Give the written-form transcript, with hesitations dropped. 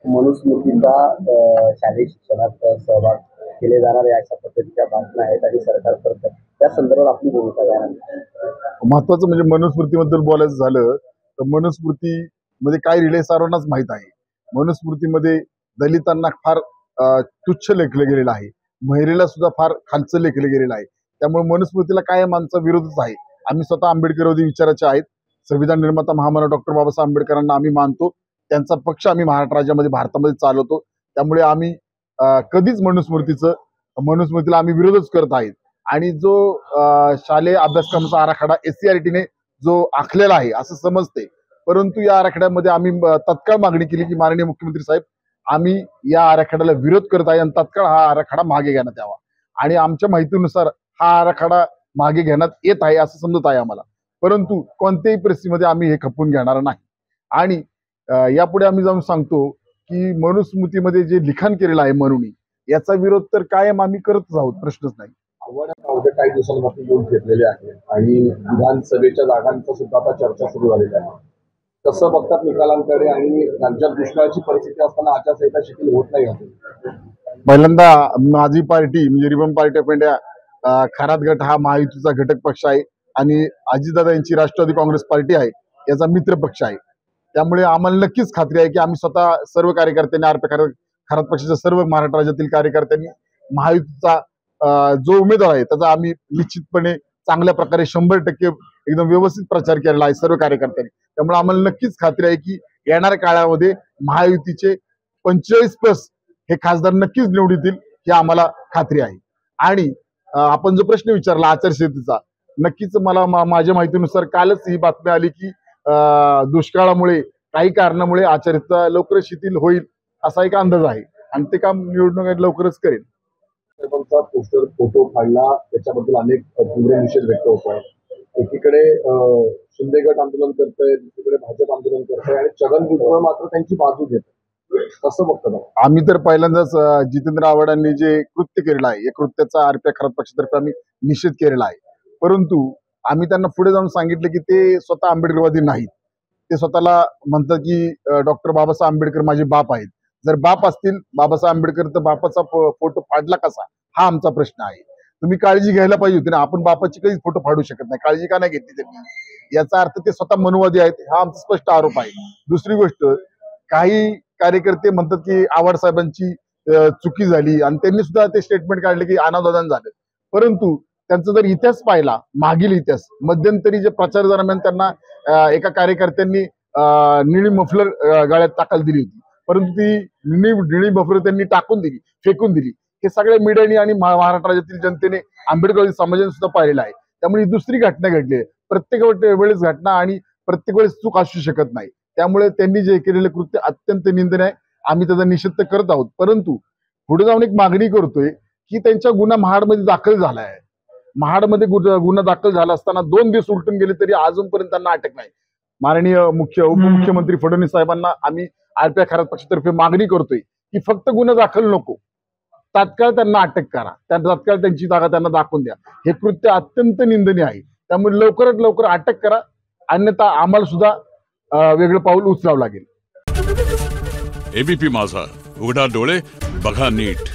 मनुस्मृतीचा शालेय शिक्षणात सहभाग केले जाणारे अशा पद्धतीच्या बातम्या आहेत आणि सरकार करतं त्या संदर्भात आपली भूमिका काय आहे? महत्वाचं म्हणजे मनुस्मृतीबद्दल बोलायचं झालं तर मनुस्मृतीमध्ये काय लिहिले सर्वांनाच माहित आहे। मनुस्मृतीमध्ये दलितांना फार तुच्छ लेखलं गेलेलं आहे, महिलेला सुद्धा फार खालचं लेखलं गेलेलं आहे। त्यामुळे मनुस्मृतीला कायम आमचा विरोधच आहे। आम्ही स्वतः आंबेडकरवादी विचाराचे आहेत। संविधान निर्माता महामानव डॉक्टर बाबासाहेब आंबेडकरांना आम्ही मानतो, त्यांचा पक्ष आम्ही महाराष्ट्र राज्यामध्ये भारतामध्ये चालवतो। त्यामुळे आम्ही कधीच मनुस्मृतीला आम्ही विरोधच करत आहेत। आणि जो शालेय अभ्यासक्रमाचा आराखडा SCERT ने जो आखलेला आहे असं समजते, परंतु या आराखड्यामध्ये आम्ही तत्काळ मागणी केली की माननीय मुख्यमंत्री साहेब, आम्ही या आराखड्याला विरोध करत आहे आणि तत्काळ हा आराखडा मागे घेण्यात यावा। आणि आमच्या माहितीनुसार हा आराखडा मागे घेण्यात येत आहे असं समजत आहे आम्हाला, परंतु कोणत्याही परिस्थितीमध्ये आम्ही हे खपवून घेणार नाही। आणि यापुढे आम्ही जाऊन सांगतो की मनुस्मृतीमध्ये जे लिखाण केलेलं आहे मनूनी, याचा विरोध तर कायम आम्ही करतच आहोत, प्रश्नच नाही। अवघ्या काही दिवसांपासून येऊन घेतलेले आहे आणि विधानसभेच्या जागांचा सुद्धा आता चर्चा सुरू झालेली आहे। कसं बघतात निकालांकडे आणि राज्यात दुष्काळाची परिस्थिती असताना आचारसंहिता शिथिल होत नाही होते? पहिल्यांदा माझी पार्टी म्हणजे Republican party of India Kharat गट हा महायुतीचा घटक पक्ष आहे आणि अजितदादा यांची राष्ट्रवादी काँग्रेस पार्टी आहे याचा मित्र पक्ष आहे। त्यामुळे आम्हाला नक्कीच खात्री आहे की आम्ही स्वतः सर्व कार्यकर्त्यांनी खरात पक्षाच्या सर्व महाराष्ट्र राज्यातील कार्यकर्त्यांनी महायुतीचा जो उमेदवार आहे त्याचा आम्ही निश्चितपणे चांगल्या प्रकारे 100% एकदम व्यवस्थित प्रचार केलेला आहे सर्व कार्यकर्त्यांनी। त्यामुळे आम्हाला नक्कीच खात्री आहे की येणाऱ्या काळामध्ये महायुतीचे 45+ हे खासदार नक्कीच निवडून येतील, ही आम्हाला खात्री आहे। आणि आपण जो प्रश्न विचारला आचारसंहितेचा, नक्कीच मला माझ्या माहितीनुसार कालच ही बातमी आली की दुष्काळामुळे काही कारणामुळे आचारसंहिता लवकरच शिथिल होईल असा एक अंदाज आहे आणि ते काम निवडणूक लवकरच करेल। पोस्टर फोटो फाडला त्याच्याबद्दल अनेक तीव्र निषेध व्यक्त होत आहे। एकीकडे शिंदे गट आंदोलन करतोय, दुसरीकडे भाजप आंदोलन करतोय आणि छगन भुजबळ मात्र त्यांची बाजू घेत। कसं बघतो? आम्ही तर पहिल्यांदाच जितेंद्र आव्हाडांनी जे कृत्य केलेलं आहे या कृत्याचा RPI खरात पक्षातर्फे आम्ही निषेध केलेला आहे। परंतु आम्ही त्यांना पुढे जाऊन सांगितले की ते स्वतः आंबेडकरवादी नाहीत, ते स्वतःला म्हणतात की डॉक्टर बाबासाहेब आंबेडकर माझे बाप आहेत। जर बाप असतील बाबासाहेब आंबेडकर तर बापाचा फोटो फाडला कसा, हा आमचा प्रश्न आहे। तुम्ही काळजी घ्यायला पाहिजे होती ना, आपण बापाची कधीच फोटो फाडू शकत नाही, काळजी का नाही घेतली त्यांनी, याचा अर्थ ते स्वतः मनुवादी आहेत, हा आमचा स्पष्ट आरोप आहे। दुसरी गोष्ट, काही कार्यकर्ते म्हणतात की आव्हाड साहेबांची चुकी झाली आणि त्यांनी सुद्धा ते स्टेटमेंट काढले की अनावधान झालं, परंतु त्यांचा जर इतिहास पाहिला, मागील इतिहास, मध्यंतरी जे प्रचार दरम्यान त्यांना एका कार्यकर्त्यांनी निळी मफलर गळ्यात टाकायला दिली होती, परंतु ती निळी मफलर त्यांनी टाकून दिली, फेकून दिली। हे सगळ्या मीडियाने आणि महाराष्ट्र राज्यातील जनतेने, आंबेडकरवादी समाजाने सुद्धा पाहिलेलं आहे। त्यामुळे ही दुसरी घटना घडली आहे, प्रत्येक वेळेस घटना आणि प्रत्येक वेळेस चूक असू शकत नाही। त्यामुळे त्यांनी जे केलेले कृत्य अत्यंत निंदनीय आहे, आम्ही त्याचा निषेध तर करत आहोत, परंतु पुढे जाऊन एक मागणी करतोय की त्यांचा गुन्हा महाडमध्ये दाखल झाला आहे। महाडमध्ये गुन्हा दाखल झाला असताना 2 दिवस उलटून गेले तरी अजूनपर्यंत त्यांना अटक नाही। माननीय उपमुख्यमंत्री फडणवीस साहेबांना आम्ही RPI खरात पक्षातर्फे मागणी करतोय की फक्त गुन्हा दाखल नको, तात्काळ त्यांना अटक करा, तात्काळ त्यांची जागा त्यांना दाखवून द्या। हे कृत्य अत्यंत निंदनीय आहे, त्यामुळे लवकरात लवकर अटक करा, अन्यथा आम्हाला सुद्धा वेगळं पाऊल उचलावं लागेल। ABP माझा, उघडा डोळे बघा नीट।